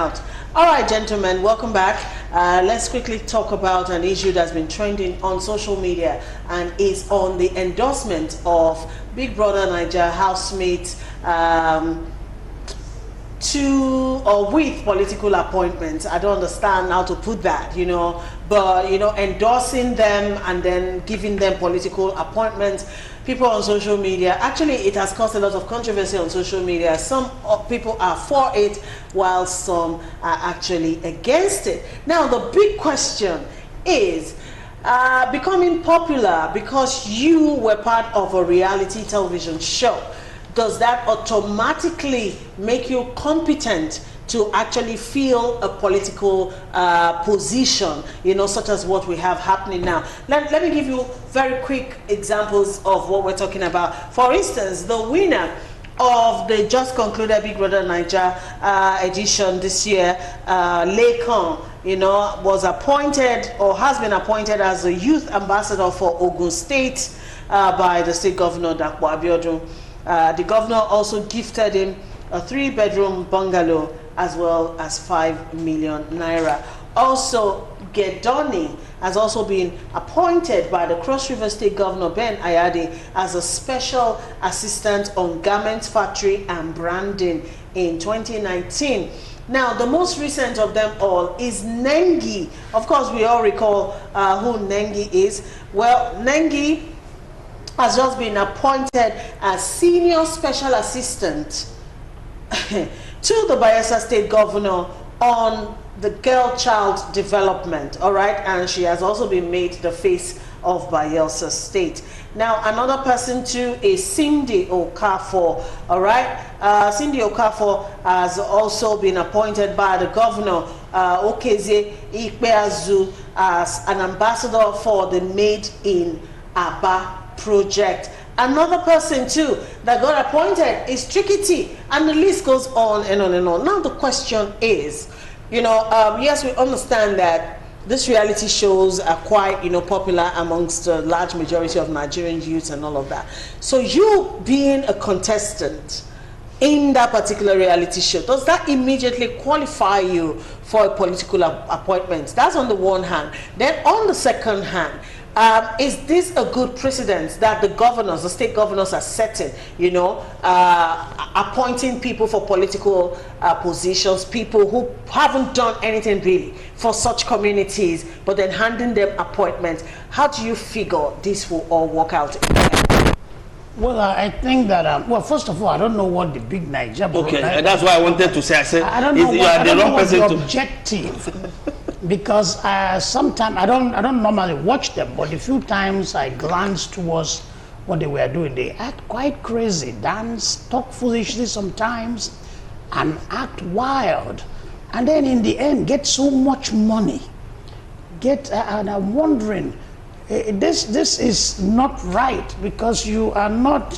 out. All right, gentlemen, welcome back. Let's quickly talk about an issue that's been trending on social media and is on the endorsement of BBNaija Housemates to or with political appointments. I don't understand how to put that, but endorsing them and then giving them political appointments. People on social media, actually it has caused a lot of controversy on social media. Some people are for it while some are actually against it. Now the big question is becoming popular because you were part of a reality television show. Does that automatically make you competent to actually fill a political position, such as what we have happening now? Let me give you very quick examples of what we're talking about. For instance, the winner of the just concluded BBNaija edition this year, Lekan, was appointed or has been appointed as the youth ambassador for Ogun State by the state governor, Dapo Abiodun. The governor also gifted him a 3-bedroom bungalow as well as 5 million naira. Also, Gedoni has also been appointed by the Cross River State Governor Ben Ayade as a special assistant on garment factory and branding in 2019. Now, the most recent of them all is Nengi. Of course, we all recall who Nengi is. Well, Nengi has just been appointed as senior special assistant to the Bayelsa State Governor on the girl-child development, all right? And she has also been made the face of Bayelsa State. Now, another person too is Cindy Okafor, all right? Cindy Okafor has also been appointed by the governor, Okeze Ikpeazu, as an ambassador for the Made in Aba project. Another person too that got appointed is Trikiti, and the list goes on and on and on. Now the question is, yes, we understand that these reality shows are quite, popular amongst the large majority of Nigerian youths and all of that. So you being a contestant in that particular reality show, does that immediately qualify you for a political appointment? That's on the one hand. Then on the second hand, is this a good precedent that the state governors are setting, appointing people for political positions, people who haven't done anything really for such communities, but then handing them appointments? How do you figure this will all work out? Well, I think that, well, first of all, I don't know what the BBNaija... Okay, that's why I wanted to say, I don't know what the objective... Because sometimes I don't normally watch them, but a few times I glance towards what they were doing. They act quite crazy, dance, talk foolishly sometimes, and act wild, and then in the end get so much money. And I'm wondering, this is not right, because you are not.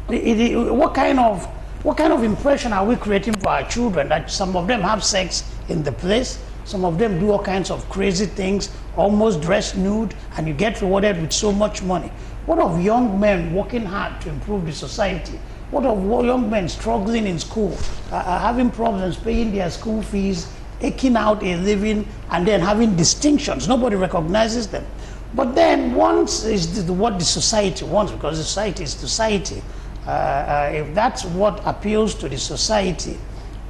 What kind of impression are we creating for our children that some of them have sex in the place? Some of them do all kinds of crazy things, almost dress nude, and you get rewarded with so much money. What of young men working hard to improve the society? What of young men struggling in school, having problems paying their school fees, aching out a living, and then having distinctions? Nobody recognizes them. But then once is what the society wants, because the society is society. If that's what appeals to the society,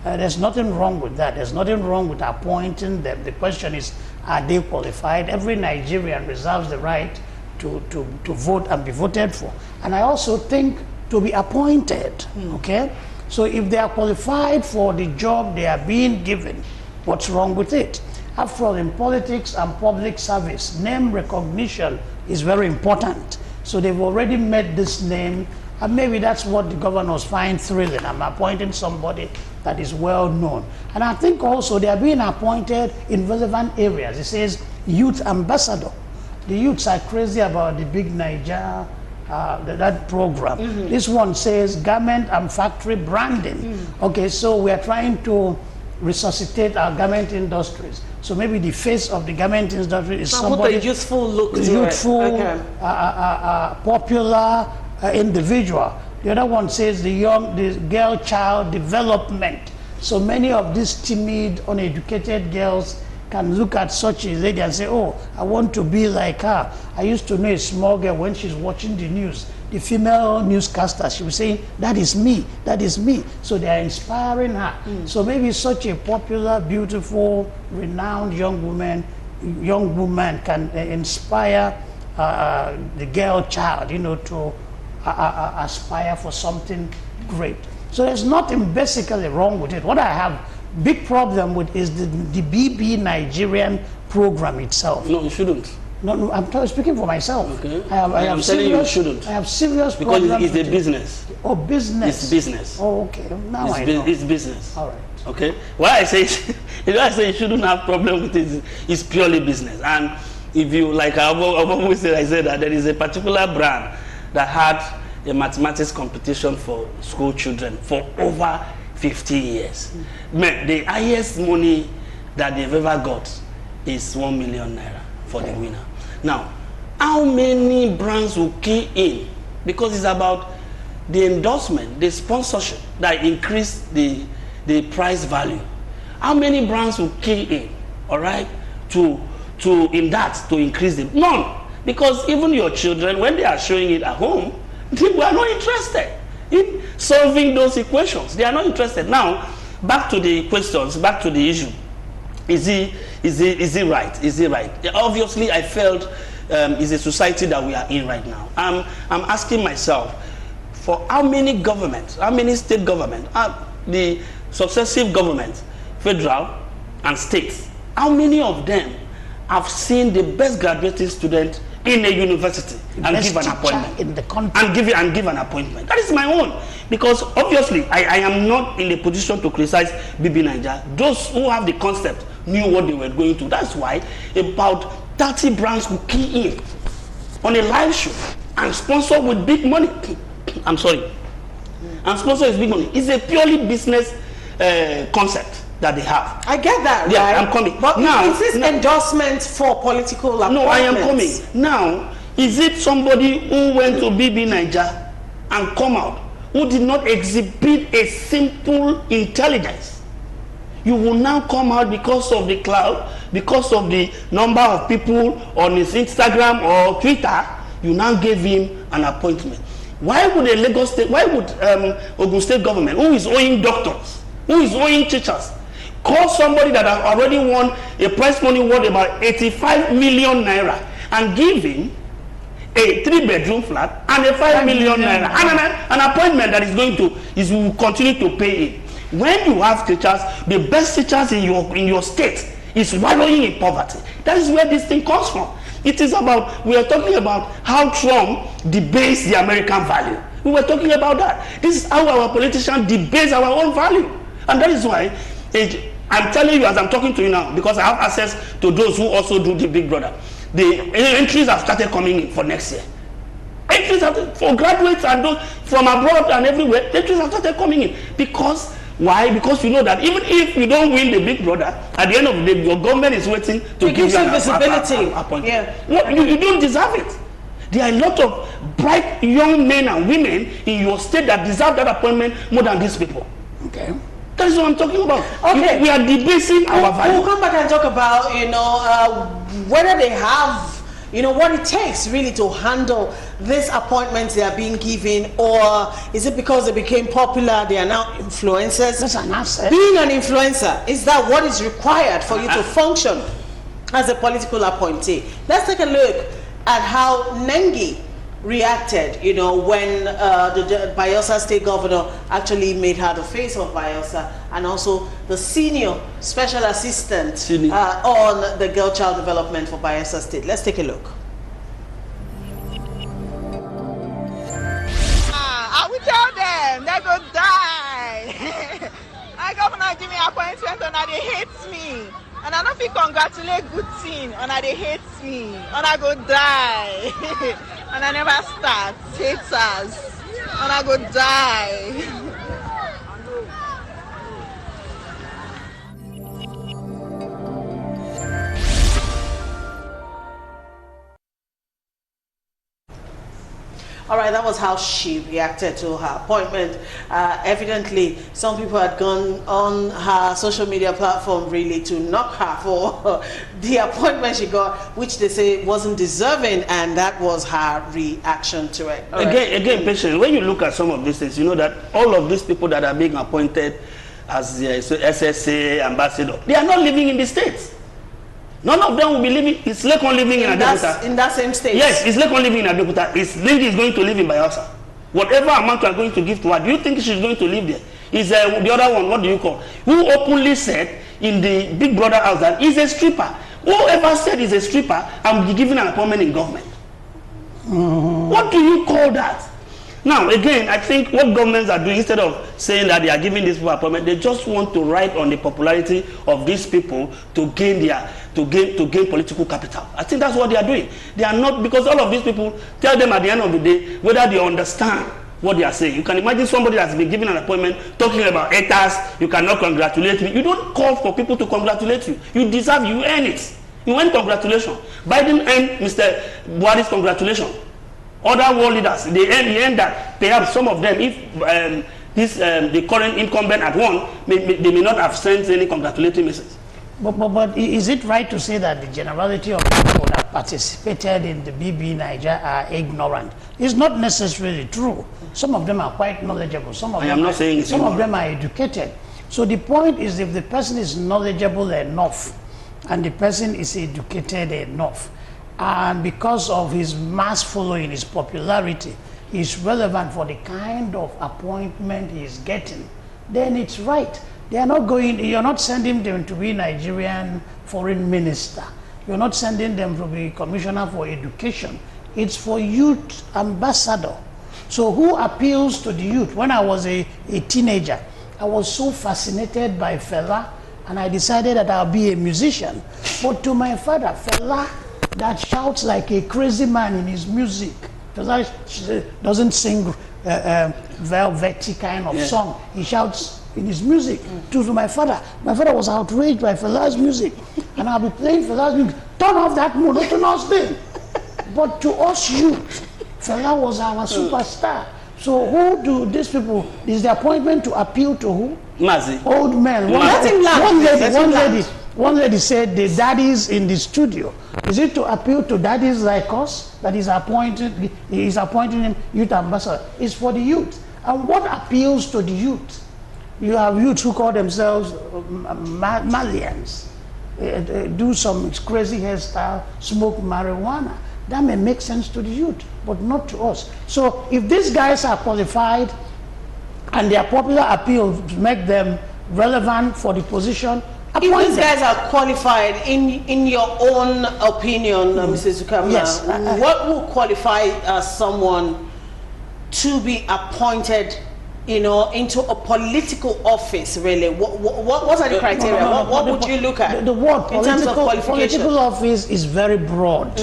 there's nothing wrong with that. There's nothing wrong with appointing them. The question is, are they qualified? Every Nigerian reserves the right to vote and be voted for. And I also think to be appointed, okay? So if they are qualified for the job they are being given, what's wrong with it? After all, in politics and public service, name recognition is very important. So they've already made this name, and maybe that's what the governors find thrilling. I'm appointing somebody that is well known. And I think also they are being appointed in relevant areas. It says youth ambassador. The youths are crazy about the BBNaija, that program. This one says garment and factory branding. Okay, so we are trying to resuscitate our garment industries. So maybe the face of the garment industry is somebody put a youthful look to youthful, it. Okay. Popular individual. The other one says the girl child development. So many of these timid, uneducated girls can look at such a lady and say, oh, I want to be like her. I used to know a small girl when she's watching the news, the female newscaster, she was saying, that is me, that is me. So they are inspiring her. So maybe such a popular, beautiful, renowned young woman can inspire the girl child, you know, to aspire for something great. So there's nothing basically wrong with it. What I have big problem with is the BB Nigerian program itself. No, you shouldn't. No, I'm speaking for myself. Okay. I have telling you shouldn't. I have serious because problems it's a with it. business. Oh, business. It's business. Oh, okay. Now I know. It's business. All right. Okay. Why I say you shouldn't have problem with it, it's purely business. And if you like, I've always said, I said that there is a particular brand that had a mathematics competition for school children for over 50 years. Man, the highest money that they've ever got is 1 million naira for the winner. Now, how many brands will key in? Because it's about the endorsement, the sponsorship that increase the price value. How many brands will key in, all right, to increase the none? Because even your children, when they are showing it at home, they are not interested in solving those equations. They are not interested. Now, back to the questions, back to the issue. Is he right? Is he right? Obviously, I felt it's a society that we are in right now. I'm asking myself, for how many governments, how many state governments, the successive governments, federal and states, how many of them have seen the best graduating student in a university and give an appointment in the country and give an appointment? That is my own, because obviously I am not in a position to criticize BBNaija. Those who have the concept knew what they were going to. That's why about 30 brands will key in on a live show and sponsor with big money. I'm sorry, and sponsor is big money. It's a purely business concept that they have. I get that, yeah, right? I'm coming. But now, is this endorsement for political appointments? No, I am coming. Now, is it somebody who went to BBNaija and come out who did not exhibit a simple intelligence? You will now come out because of the cloud, because of the number of people on his Instagram or Twitter, you now gave him an appointment. Why would a Lagos State, why would Ogun State government, who is owing doctors, who is owing teachers, call somebody that has already won a prize money worth about 85 million naira and give him a 3-bedroom flat and a 5 million naira and an appointment that will continue to pay him? When you have teachers, the best teachers in your state is wallowing in poverty. That is where this thing comes from. It is about, we are talking about how Trump debased the American value. We were talking about that. This is how our politicians debase our own value. And that is why I'm telling you as I'm talking to you now, because I have access to those who also do the Big Brother. The entries have started coming in for next year. Entries for graduates and those from abroad and everywhere, entries have started coming in. Because why? Because you know that even if you don't win the Big Brother, at the end of the day, your government is waiting to give you an visibility. appointment. Yeah. No, you don't deserve it. There are a lot of bright young men and women in your state that deserve that appointment more than these people. Okay. That is what I'm talking about. Okay. We are debasing our value. We'll come back and talk about, whether they have, what it takes really to handle these appointments they are being given, or is it because they became popular, they are now influencers? That's an asset. Being an influencer, is that what is required for you to function as a political appointee? Let's take a look at how Nengi reacted, when the Bayelsa State Governor actually made her the face of Bayelsa, and also the senior special assistant on the girl child development for Bayelsa State. Let's take a look. I will tell them they go die. My governor give me appointment and they hate me. And I don't feel congratulate good thing and they hate me. And I go die. And I never start. Haters. And I go die. All right, that was how she reacted to her appointment. Evidently, some people had gone on her social media platform really to knock her for the appointment she got, which they say wasn't deserving, and that was her reaction to it. Again, Patience, when you look at some of these things, you know that all of these people that are being appointed as the SSA ambassador, they are not living in the States. None of them will be living. Is Lekon living in Abeokuta? In that same state? Yes, is Lekon living in Abeokuta? Is Lindy is going to live in Bayelsa? Whatever amount you are going to give to her, do you think she's going to live there? Is the other one, what do you call? Who openly said in the Big Brother house that he's a stripper? Whoever said he's a stripper, I'm giving an appointment in government. What do you call that? Now, again, I think what governments are doing, instead of saying that they are giving these people appointment, they just want to ride on the popularity of these people to gain political capital. I think that's what they are doing. They are not, because all of these people tell them at the end of the day whether they understand what they are saying. You can imagine somebody that's been given an appointment talking about haters, you cannot congratulate me. You don't call for people to congratulate you. You deserve, you earn it. You earn congratulations. Biden earned Mr. Buhari's congratulations. Other world leaders, they end that perhaps some of them, if the current incumbent had won, they may not have sent any congratulatory message. But is it right to say that the generality of people that participated in the BBNaija are ignorant? It's not necessarily true. Some of them are quite knowledgeable. Some of them are educated. So the point is, if the person is knowledgeable enough and the person is educated enough, and because of his mass following, his popularity, is relevant for the kind of appointment he's getting, then it's right. They are not going, you're not sending them to be Nigerian foreign minister. You're not sending them to be commissioner for education. It's for youth ambassador. So who appeals to the youth? When I was a teenager, I was so fascinated by Fela, and I decided that I'll be a musician. But to my father, Fela that shouts like a crazy man in his music, Fela doesn't sing velvety kind of song. He shouts in his music. To my father was outraged by Fela's music, and I'll be playing Fela's music. Turn off that monotonous thing. But to us youth, Fela was our superstar. So who do these people, is the appointment to appeal to who? Mazi. Old men. One lady said the daddies in the studio. Is it to appeal to daddies like us that is appointing him youth ambassador? It's for the youth. And what appeals to the youth? You have youth who call themselves Malians, do some crazy hairstyle, smoke marijuana. That may make sense to the youth, but not to us. So if these guys are qualified and their popular appeal to make them relevant for the position, if these guys are qualified, in your own opinion, Mrs. Zukama, yes, what will qualify someone to be appointed, into a political office, really? What are the criteria? What would you look at? The word political office is very broad.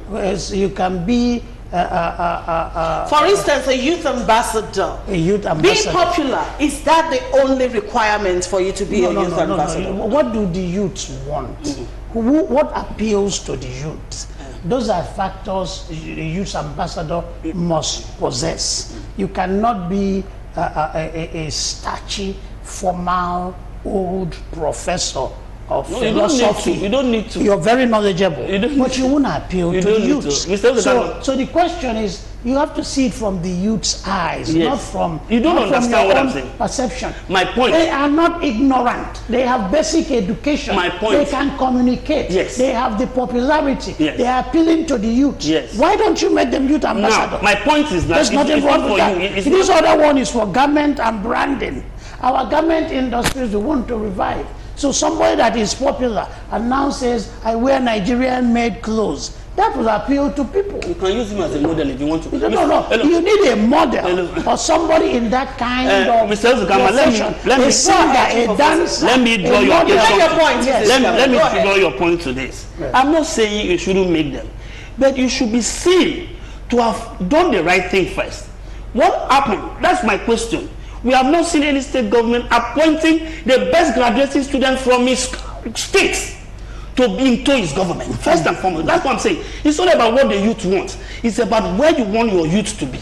Whereas you can be for instance, a youth ambassador. Being popular, is that the only requirement for you to be a youth ambassador? No. What do the youths want? What appeals to the youth? Those are factors the youth ambassador must possess. You cannot be a starchy, formal, old professor of philosophy. You don't need to. You're very knowledgeable, but you won't appeal to the youth. So the question is, you have to see it from the youth's eyes, not from you don't understand what I'm saying. Perception. My point. They are not ignorant. They have basic education. My point. They can communicate. Yes. They have the popularity. Yes. They are appealing to the youth. Yes. Why don't you make them youth ambassador? Now, my point is that there's nothing wrong with that. You. This other one is for garment and branding. Our garment industries we want to revive. So somebody that is popular and now says, I wear Nigerian-made clothes, that will appeal to people. You can use him as a model if you want to. No. You need a model or somebody in that kind of Mr. Zukama, let me draw your point to this. Yes. I'm not saying you shouldn't make them, but you should be seen to have done the right thing first. What happened? That's my question. We have not seen any state government appointing the best graduating student from his state to be into his government. First and foremost, that's what I'm saying. It's not about what the youth want. It's about where you want your youth to be.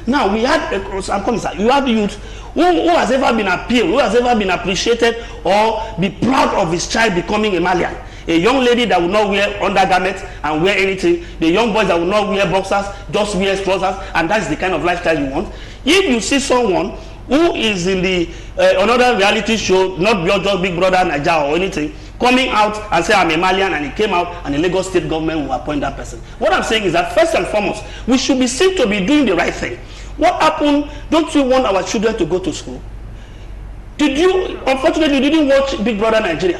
Now we had, I'm coming, sir. You have youth who has ever been appealed, who has ever been appreciated or be proud of his child becoming a Malian. A young lady that will not wear undergarments and wear anything. The young boys that will not wear boxers, just wear trousers, and that's the kind of lifestyle you want. If you see someone who is in the another reality show, not just Big Brother Naija or anything, coming out and say I'm a Malian, and he came out and the Lagos state government will appoint that person. What I'm saying is that first and foremost, we should be seen to be doing the right thing. What happened? Don't you want our children to go to school? Did you? Unfortunately, you didn't watch Big Brother Nigeria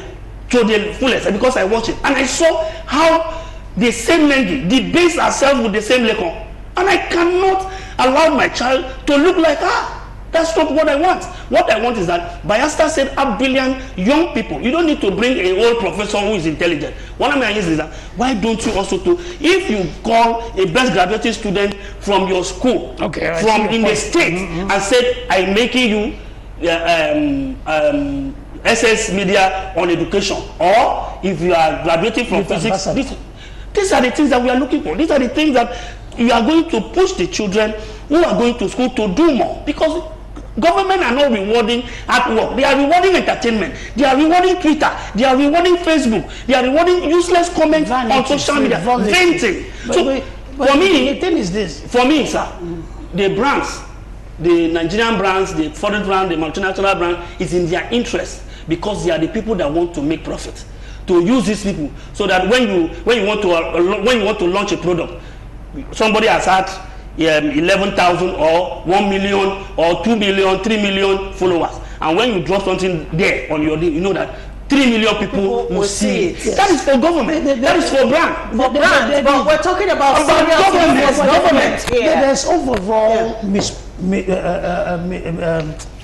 to the fullest, because I watched it and I saw how the same Nengi debates herself with the same Lekon, and I cannot allow my child to look like her. That's not what I want. What I want is that Bayasta said a billion young people. You don't need to bring a old professor who is intelligent. What I'm saying is that why don't you also do, if you call a best graduating student from your school, okay, from in the state, and said I'm making you SS media on education, or if you are graduating from physics, these are the things that we are looking for. These are the things that you are going to push the children who are going to school to do more, because government are not rewarding at work. They are rewarding entertainment. They are rewarding Twitter. They are rewarding Facebook. They are rewarding useless comments on social media. Venting. So for me, the thing is this. For me, sir, the brands, the Nigerian brands, the foreign brand, the multinational brand, is in their interest, because they are the people that want to make profit. To use these people so that when you want to launch a product, somebody has had 11,000 or 1 million or 2 million, 3 million followers, and when you drop something there on your deal, you know that 3 million people will see it. Yes. That is for government. That is for brand. For brand. But we're talking about government. There's overall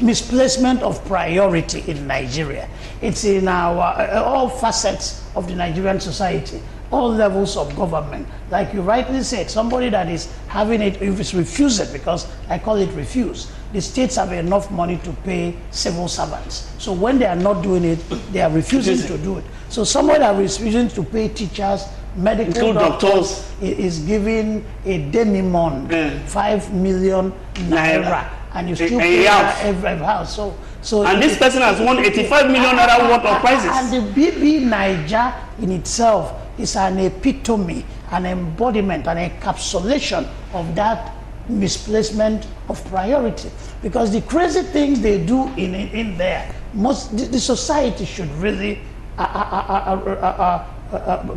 misplacement of priority in Nigeria. It's in our all facets of the Nigerian society, all levels of government. Like you rightly said, somebody that is having it, if it's refuse it, because I call it refuse, the states have enough money to pay civil servants. So when they are not doing it, they are refusing to do it. So somebody that is refusing to pay teachers, medical doctors is giving a demi-monde, 5 million naira, and you still pay every house. And this person has won 85 million naira worth of prizes. And the BBNaija in itself is an epitome, an embodiment, an encapsulation of that misplacement of priority. Because the crazy things they do in there, the society should really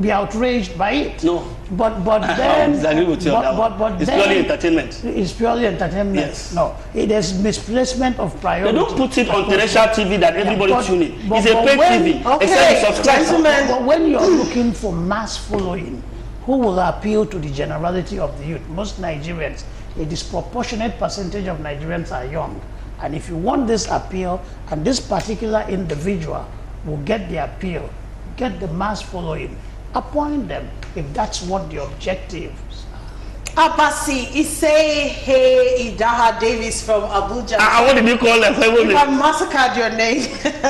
be outraged by it. No. But then I disagree with you on that one. It's purely entertainment. It's purely entertainment. Yes. No, it is misplacement of priority. They don't put it on terrestrial TV that everybody tune in. It's a paid TV. Okay, subscribe. But when you're looking for mass following, who will appeal to the generality of the youth? Most Nigerians, a disproportionate percentage of Nigerians are young. And if you want this appeal, and this particular individual will get the appeal, get the mass following, appoint them if that's what the objectives are. Abasi Ise Idaha Davis from Abuja. What did you call them? If I massacred your name,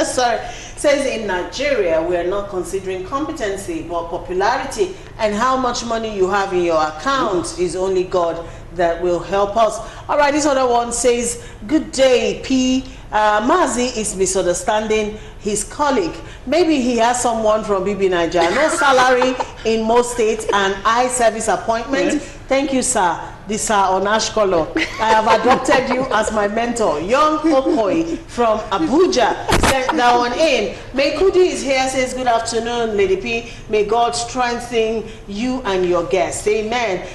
sorry. Says in Nigeria, we are not considering competency, but popularity, and how much money you have in your account is only God that will help us. All right, this other one says, good day, P. Mazi is misunderstanding his colleague. Maybe he has someone from BBNaija. No salary in most states and high service appointment. Yes. Thank you, sir. This sir on ash color. I have adopted you as my mentor. Young Okoi from Abuja sent that one in. May Kudi is here, says good afternoon, Lady P. May God strengthen you and your guests. Amen.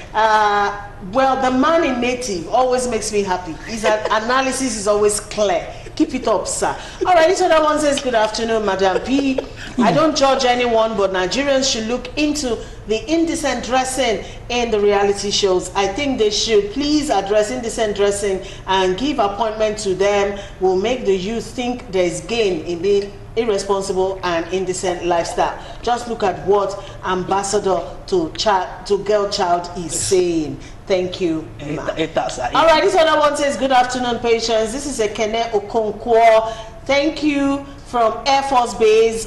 Well, the man in native always makes me happy. His analysis is always clear. Keep it up, sir. All right, this other one says, good afternoon, Madam P. I don't judge anyone, but Nigerians should look into the indecent dressing in the reality shows. I think they should please address indecent dressing and give appointment to them. Will make the youth think there is gain in being irresponsible and indecent lifestyle. Just look at what Ambassador to Girl Child is saying. Thank you. All right, this other one says, good afternoon, patients. This is a Kene Okonkwo. Thank you from Air Force Base.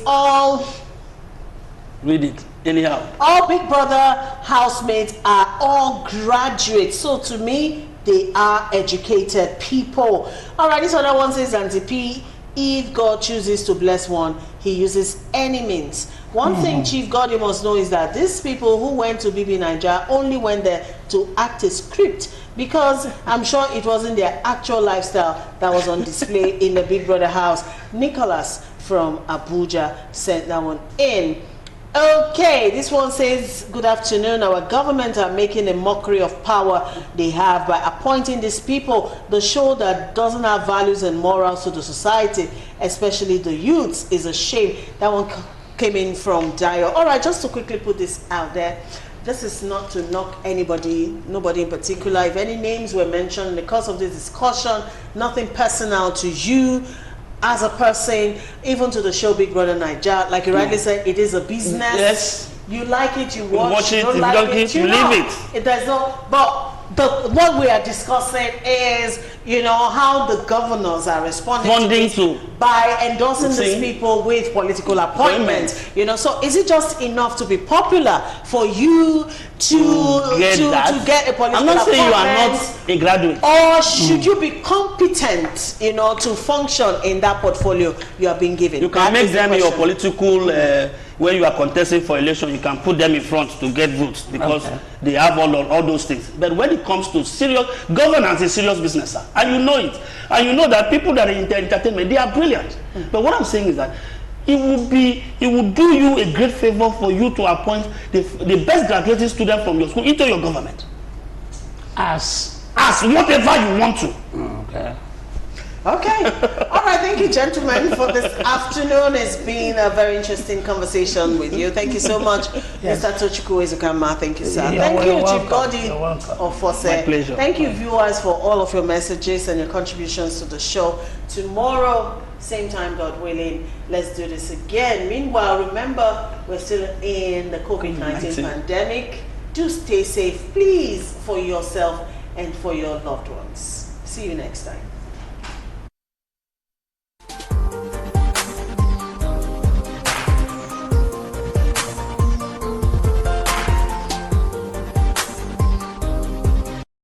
Read it anyhow. All Big Brother housemates are all graduates. So to me, they are educated people. All right, this other one says, Auntie P, if God chooses to bless one, he uses any means. One thing, Chief God, you must know is that these people who went to BBNaija only went there to act a script, because I'm sure it wasn't their actual lifestyle that was on display in the Big Brother house. Nicholas from Abuja sent that one in. Okay, this one says, good afternoon. Our government are making a mockery of power they have by appointing these people. The show that doesn't have values and morals to the society, especially the youths, is a shame. That one came in from Dio. All right, just to quickly put this out there, this is not to knock anybody, nobody in particular. If any names were mentioned in the course of this discussion, nothing personal to you as a person, even to the show Big Brother Naija. Like you rightly said, it is a business. Yes. You like it, you watch it. You don't if like you don't it, you leave it. It does not. But what we are discussing is, how the governors are responding by endorsing these people with political appointments. So is it just enough to be popular for you to get a political appointment? I'm not saying you are not a graduate. Or should you be competent, to function in that portfolio you are being given? You can make them your political. When you are contesting for election, you can put them in front to get votes because they have all those things. But when it comes to serious governance, is serious business, sir. And you know it. And you know that people that are in entertainment, they are brilliant. But what I'm saying is that it would do you a great favor for you to appoint the best graduating student from your school into your government. As whatever you want to. Okay. Okay. All right. Thank you, gentlemen, for this afternoon. It's been a very interesting conversation with you. Thank you so much, Mr. Tochukwu Ezukama. Thank you, sir. Thank you, Chief Godi of Force. My pleasure. Thank you, viewers, for all of your messages and your contributions to the show. Tomorrow, same time, God willing, let's do this again. Meanwhile, remember, we're still in the COVID-19 pandemic. Do stay safe, please, for yourself and for your loved ones. See you next time.